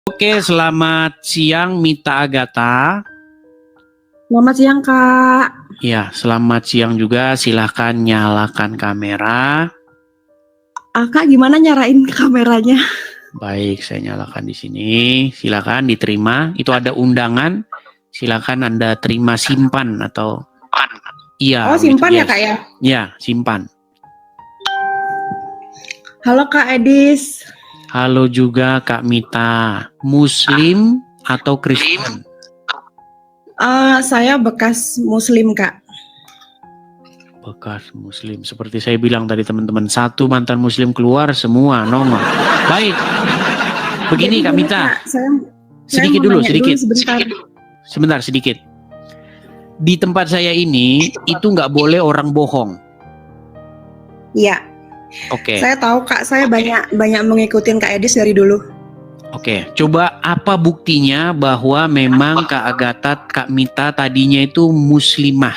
Oke, selamat siang Mita Agatha. Selamat siang, Kak. Ya, selamat siang juga. Silahkan nyalakan kamera. Kak, gimana nyarain kameranya? Baik, saya nyalakan di sini. Silakan diterima. Itu ada undangan. Silakan Anda terima, simpan atau iya. Oh, simpan gitu, ya, Kak ya? Ya, simpan. Halo, Kak Edis. Halo juga Kak Mita. Muslim atau Kristen? Saya bekas Muslim, Kak. Bekas Muslim. Seperti saya bilang tadi teman-teman, satu mantan Muslim keluar, semua nongol. Baik. Begini Kak Mita. Sedikit dulu, sedikit. Sebentar, sedikit. Di tempat saya ini, itu nggak boleh orang bohong. Iya. Oke. Saya tahu, Kak. Saya banyak mengikuti Kak Edis dari dulu. Oke. Coba apa buktinya bahwa memang Kak Agatha, Kak Mita tadinya itu muslimah?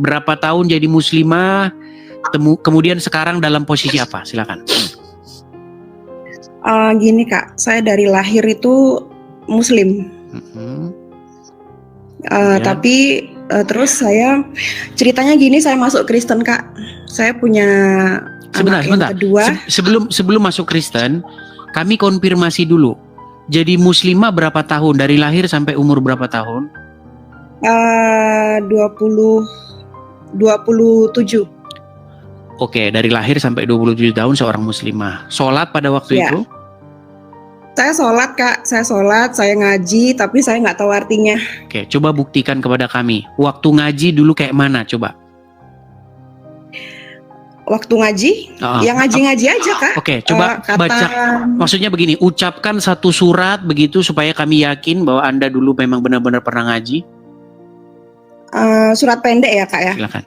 Berapa tahun jadi muslimah? Kemudian sekarang dalam posisi apa? Silakan. Gini, Kak. Saya dari lahir itu Muslim. Tapi terus saya ceritanya gini, saya masuk Kristen, Kak. Saya punya Sebentar. kedua. Sebelum masuk Kristen, kami konfirmasi dulu. Jadi muslimah berapa tahun? Dari lahir sampai umur berapa tahun? 27. Oke, dari lahir sampai 27 tahun seorang muslimah. Sholat pada waktu itu? Saya sholat, Kak. Saya ngaji, tapi saya nggak tahu artinya. Oke, coba buktikan kepada kami. Waktu ngaji dulu kayak mana, coba? Waktu ngaji? Ya ngaji-ngaji aja, Kak. Oke, coba baca. Maksudnya begini, ucapkan satu surat begitu supaya kami yakin bahwa Anda dulu memang benar-benar pernah ngaji. Surat pendek ya, Kak ya? Silakan.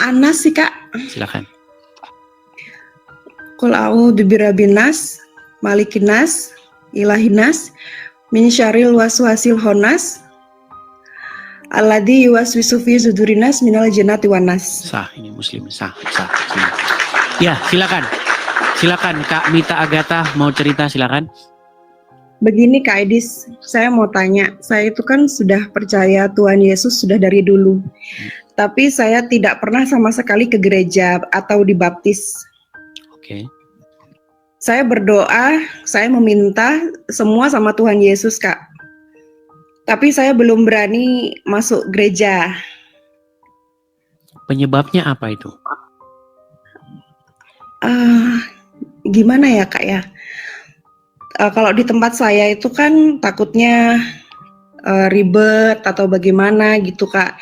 Anas sih, Kak. Silakan. Qul a'udzu birabbinas, malikinas, ilahinas, min syarril waswasil khannas, alladzi yuwaswisu fi sudurinas minal jinnati wanas. Sah, ini muslim, sah. Ya, silakan. Silakan Kak Mita Agatha mau cerita, silakan. Begini Kak Edis, saya mau tanya, saya itu kan sudah percaya Tuhan Yesus sudah dari dulu. Tapi saya tidak pernah sama sekali ke gereja atau dibaptis. Oke. Saya berdoa, saya meminta semua sama Tuhan Yesus, Kak. Tapi saya belum berani masuk gereja. Penyebabnya apa itu? Gimana ya, Kak ya? Kalau di tempat saya itu kan takutnya ribet atau bagaimana gitu, Kak.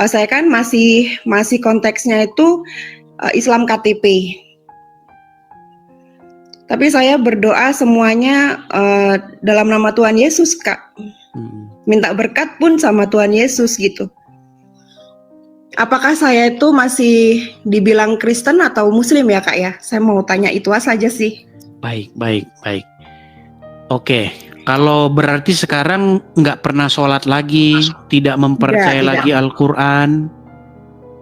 Saya kan masih konteksnya itu Islam KTP. Tapi saya berdoa semuanya dalam nama Tuhan Yesus, Kak. Minta berkat pun sama Tuhan Yesus gitu. Apakah saya itu masih dibilang Kristen atau Muslim ya, Kak ya? Saya mau tanya itu saja sih. Baik. Oke, kalau berarti sekarang nggak pernah sholat lagi, tidak mempercaya lagi Al-Quran?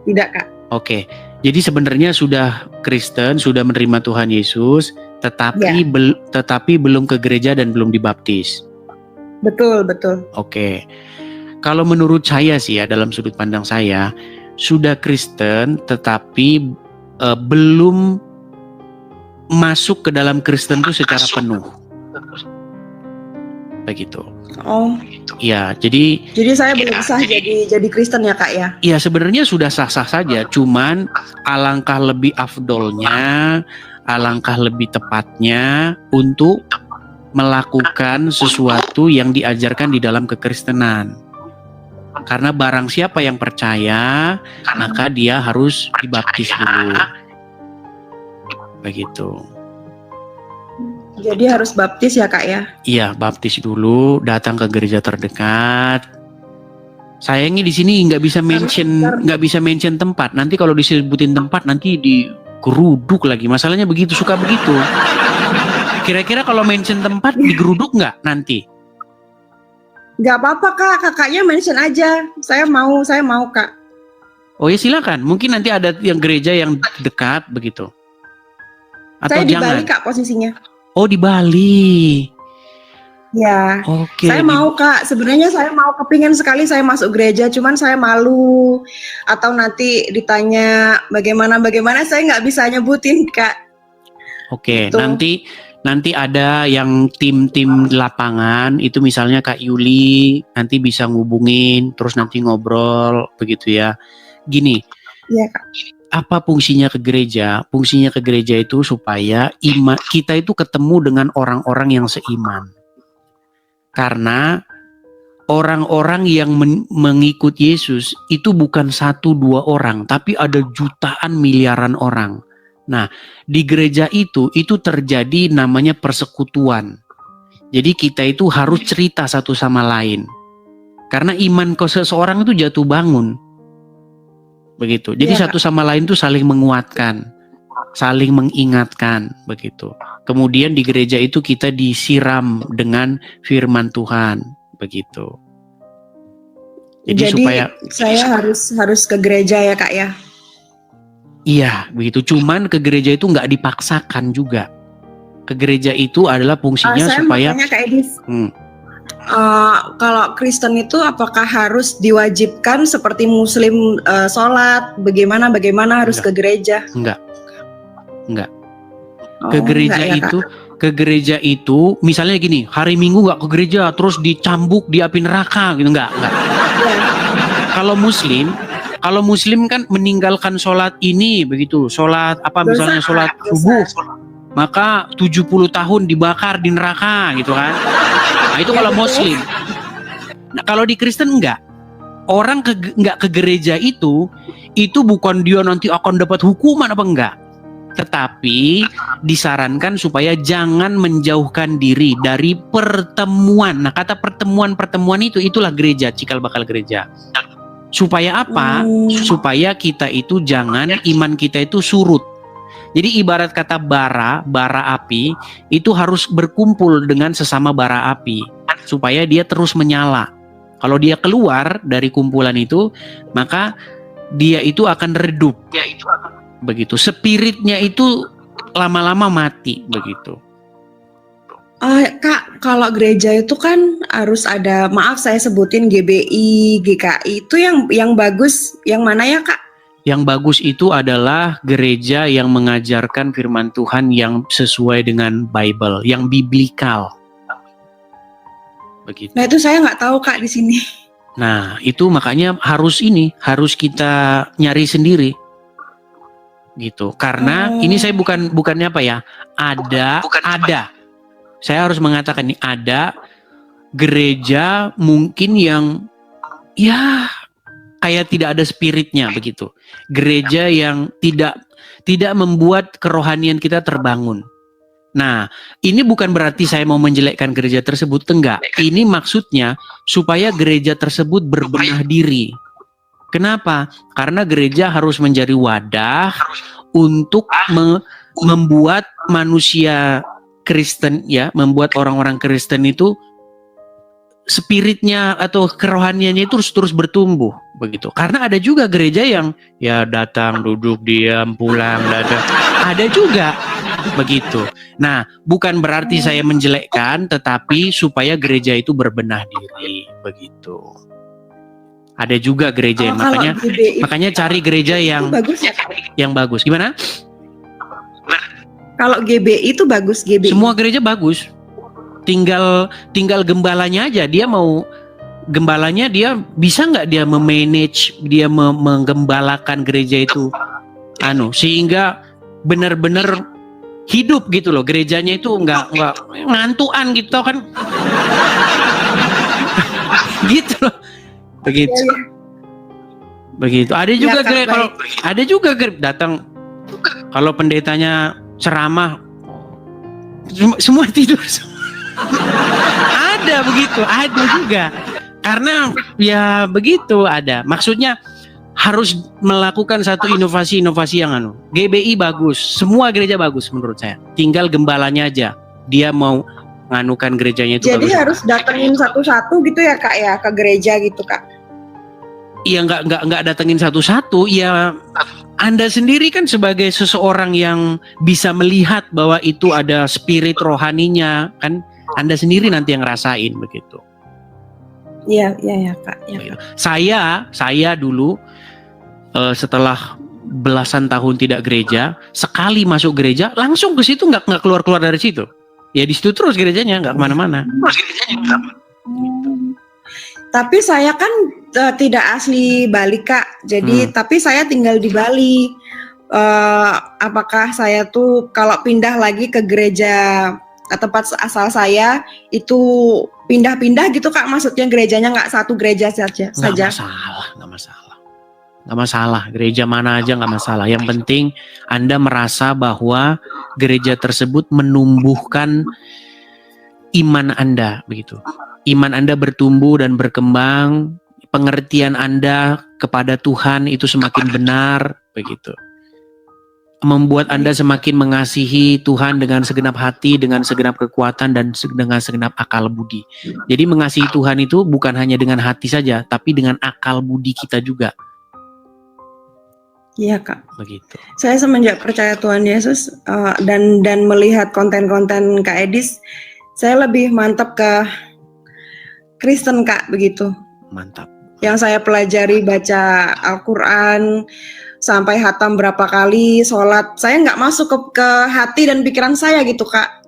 Tidak, Kak. Oke, jadi sebenarnya sudah Kristen, sudah menerima Tuhan Yesus, tetapi belum ke gereja dan belum dibaptis. Betul. Oke, kalau menurut saya sih ya, dalam sudut pandang saya, sudah Kristen tetapi belum masuk ke dalam Kristen itu secara penuh. Begitu. Oh. Ya, jadi saya belum sah jadi Kristen ya, Kak ya? Iya, sebenarnya sudah sah-sah saja, cuman alangkah lebih afdolnya, alangkah lebih tepatnya untuk melakukan sesuatu yang diajarkan di dalam kekristenan. Karena barang siapa yang percaya, maka dia harus dibaptis dulu. Begitu. Jadi harus baptis ya, Kak ya? Iya, baptis dulu, datang ke gereja terdekat. Sayangnya di sini nggak bisa mention tempat. Nanti kalau disebutin tempat nanti digeruduk lagi. Masalahnya begitu, suka begitu. Kira-kira kalau mention tempat digeruduk nggak nanti? Nggak apa-apa, Kak. Kakaknya mention aja. Saya mau, Kak. Oh ya, silakan. Mungkin nanti ada yang gereja yang dekat begitu. Atau saya di jangan. Bali, Kak, posisinya. Oh, di Bali. Ya, Oke. saya mau Kak, sebenarnya saya mau kepingin sekali saya masuk gereja, cuman saya malu atau nanti ditanya bagaimana saya nggak bisa nyebutin Kak. Oke, Gitu. nanti ada yang tim-tim lapangan itu, misalnya Kak Yuli nanti bisa ngubungin, terus nanti ngobrol begitu ya. Gini, Iya Kak. apa fungsinya ke gereja? Fungsinya ke gereja itu supaya kita itu ketemu dengan orang-orang yang seiman. Karena orang-orang yang mengikut Yesus itu bukan 1-2 orang, tapi ada jutaan miliaran orang. Nah, di gereja itu terjadi namanya persekutuan. Jadi kita itu harus cerita satu sama lain. Karena iman seseorang itu jatuh bangun. Begitu. Jadi Iya, satu sama lain itu saling menguatkan, saling mengingatkan, begitu. Kemudian di gereja itu kita disiram dengan firman Tuhan, begitu. Jadi supaya saya harus ke gereja ya Kak ya. iya, begitu. Cuman ke gereja itu nggak dipaksakan juga. Ke gereja itu adalah fungsinya Saya supaya makanya Kak Edis, kalau Kristen itu apakah harus diwajibkan seperti Muslim sholat, bagaimana harus Enggak. ke gereja? Enggak. Oh, Ke gereja enggak ya, itu, Kak? ke gereja itu, misalnya gini, hari Minggu nggak ke gereja, terus dicambuk di api neraka, gitu, enggak. Ya. Kalau Muslim kan meninggalkan sholat ini, begitu, sholat apa, misalnya sholat subuh, maka 70 tahun dibakar di neraka, gitu kan? Nah itu kalau Muslim. Nah kalau di Kristen enggak. Orang nggak ke gereja itu bukan dia nanti akan dapat hukuman apa enggak. Tetapi disarankan supaya jangan menjauhkan diri dari pertemuan. Nah kata pertemuan itulah gereja, cikal bakal gereja. Supaya apa? Supaya kita itu jangan, iman kita itu surut. Jadi ibarat kata bara api itu harus berkumpul dengan sesama bara api supaya dia terus menyala. Kalau dia keluar dari kumpulan itu, maka dia itu akan redup. Begitu. Spiritnya itu lama-lama mati, begitu. Kak, kalau gereja itu kan harus ada, maaf saya sebutin GBI, GKI, itu yang bagus, yang mana ya Kak? Yang bagus itu adalah gereja yang mengajarkan firman Tuhan yang sesuai dengan Bible, yang biblikal. Begitu. Nah itu saya nggak tahu Kak di sini. Nah itu makanya harus kita nyari sendiri. Gitu. Karena ini saya bukannya apa ya? Ada. Saya harus mengatakan ini ada gereja mungkin yang ya kayak tidak ada spiritnya begitu. Gereja yang tidak membuat kerohanian kita terbangun. Nah, ini bukan berarti saya mau menjelekkan gereja tersebut, enggak. Ini maksudnya supaya gereja tersebut berbenah diri. Kenapa? Karena gereja harus menjadi wadah untuk membuat manusia Kristen, ya, membuat orang-orang Kristen itu spiritnya atau kerohaniannya itu terus bertumbuh begitu. Karena ada juga gereja yang ya datang, duduk, diam, pulang, datang. Ada juga begitu. Nah, bukan berarti saya menjelekkan, tetapi supaya gereja itu berbenah diri begitu. Ada juga gereja yang makanya cari gereja yang bagus ya, yang bagus. Gimana? Kalau GBI itu bagus, GBI. Semua gereja bagus. Tinggal gembalanya aja, gembalanya dia bisa nggak dia memanage, dia menggembalakan gereja itu sehingga benar-benar hidup gitu loh, gerejanya itu nggak ngantuan gitu kan. Gitu loh. Begitu. Ada juga datang, kalau pendetanya ceramah semua tidur. Ada juga. Karena ya begitu ada. Maksudnya harus melakukan satu inovasi yang GBI bagus, semua gereja bagus menurut saya. Tinggal gembalanya aja, dia mau nganukan gerejanya itu. Jadi bagus. Harus datengin satu-satu gitu ya Kak ya, ke gereja gitu Kak? ya nggak datengin satu-satu, ya Anda sendiri kan sebagai seseorang yang bisa melihat bahwa itu ada spirit rohaninya, kan Anda sendiri nanti yang ngerasain begitu. Iya, iya ya Kak. Ya, Kak. Saya dulu setelah belasan tahun tidak gereja, sekali masuk gereja langsung ke situ, nggak keluar dari situ. Ya di situ terus gerejanya, nggak kemana-mana. Tapi saya kan tidak asli Bali Kak, jadi tapi saya tinggal di Bali. Apakah saya tuh kalau pindah lagi ke gereja tempat asal saya itu pindah-pindah gitu Kak? Maksudnya gerejanya nggak satu gereja saja? Nggak masalah. Gereja mana aja nggak masalah. Yang penting Anda merasa bahwa gereja tersebut menumbuhkan iman Anda begitu. Iman Anda bertumbuh dan berkembang, pengertian Anda kepada Tuhan itu semakin benar begitu. Membuat Anda semakin mengasihi Tuhan dengan segenap hati, dengan segenap kekuatan, dan dengan segenap akal budi. Jadi mengasihi Tuhan itu bukan hanya dengan hati saja, tapi dengan akal budi kita juga. Iya Kak. Begitu. Saya semenjak percaya Tuhan Yesus dan melihat konten-konten Kak Edis, saya lebih mantap ke Kristen Kak begitu. Mantap. Yang saya pelajari baca Al-Quran sampai hatam berapa kali, sholat, saya nggak masuk ke hati dan pikiran saya gitu Kak.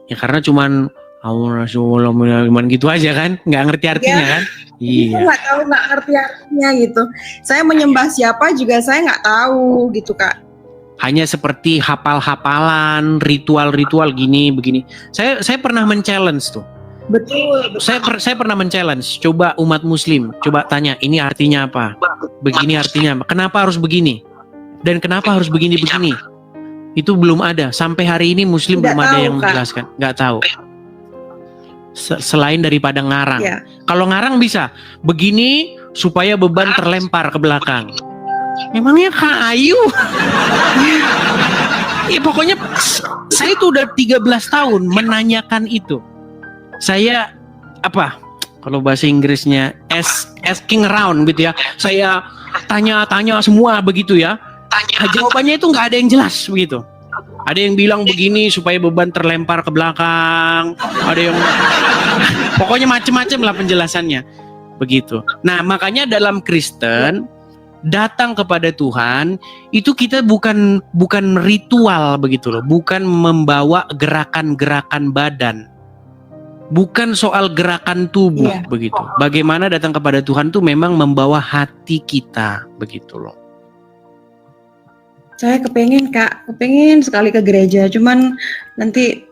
Ya karena cuman cuman gitu aja kan, nggak ngerti artinya kan. Iya. Nggak ngerti artinya gitu. Saya menyembah siapa juga saya nggak tahu gitu Kak. Hanya seperti hafal-hafalan, ritual-ritual begini. Saya pernah men-challenge tuh. Betul. Saya pernah men-challenge. Coba umat Muslim, coba tanya ini artinya apa? Begini artinya apa? Kenapa harus begini? Dan kenapa harus begini? Itu belum ada. Sampai hari ini Muslim belum ada yang menjelaskan. Nggak tahu. Selain daripada ngarang. Ya. Kalau ngarang bisa. Begini supaya beban terlempar ke belakang. Memangnya kayu? Ya pokoknya saya tuh udah 13 tahun menanyakan itu. Saya apa? Kalau bahasa Inggrisnya asking around gitu ya. Saya tanya-tanya semua begitu ya. Jawabannya itu nggak ada yang jelas begitu. Ada yang bilang begini supaya beban terlempar ke belakang. Ada yang pokoknya macam-macam lah penjelasannya. Begitu. Nah, makanya dalam Kristen datang kepada Tuhan itu kita bukan ritual begitu loh, bukan membawa gerakan-gerakan badan. Bukan soal gerakan tubuh begitu. Bagaimana datang kepada Tuhan tuh memang membawa hati kita begitu loh. Saya kepengen sekali ke gereja, cuman nanti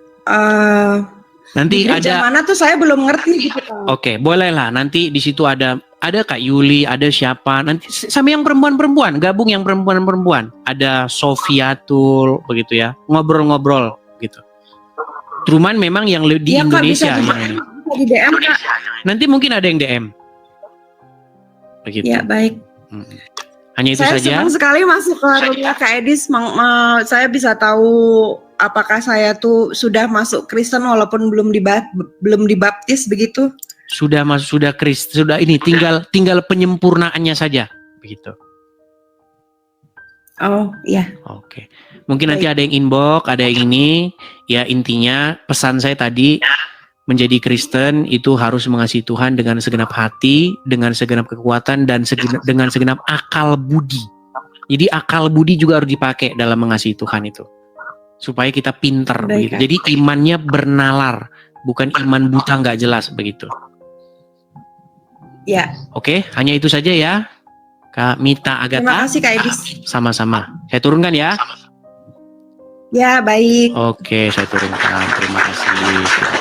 gereja ada mana tuh saya belum ngerti gitu. Oke, bolehlah nanti di situ ada Kak Yuli, ada siapa nanti sama yang perempuan-perempuan, gabung yang perempuan-perempuan. Ada Sofiatul begitu ya, ngobrol-ngobrol gitu. Cuman memang yang di Indonesia Kak, yang ini. Di DM Kak. Nanti mungkin ada yang DM. Begitu. Ya baik. Hanya itu saya saja. Senang sekali masuk ke rumah Kak Edis. Saya bisa tahu apakah saya tuh sudah masuk Kristen walaupun belum dibaptis begitu. Sudah Kristen, sudah ini tinggal penyempurnaannya saja begitu. Oh iya. Oke. Mungkin nanti ada yang inbox, ada yang ini. Ya intinya pesan saya tadi, menjadi Kristen itu harus mengasihi Tuhan dengan segenap hati, dengan segenap kekuatan, dan dengan segenap akal budi. Jadi akal budi juga harus dipakai dalam mengasihi Tuhan itu. Supaya kita pinter begitu. Jadi imannya bernalar, bukan iman buta nggak jelas begitu. Ya. Oke, hanya itu saja ya. Kak Mita Agatha. Terima kasih Kak Edis. Sama-sama. Saya turunkan ya. Ya, baik. Oke, saya turunkan. Terima kasih.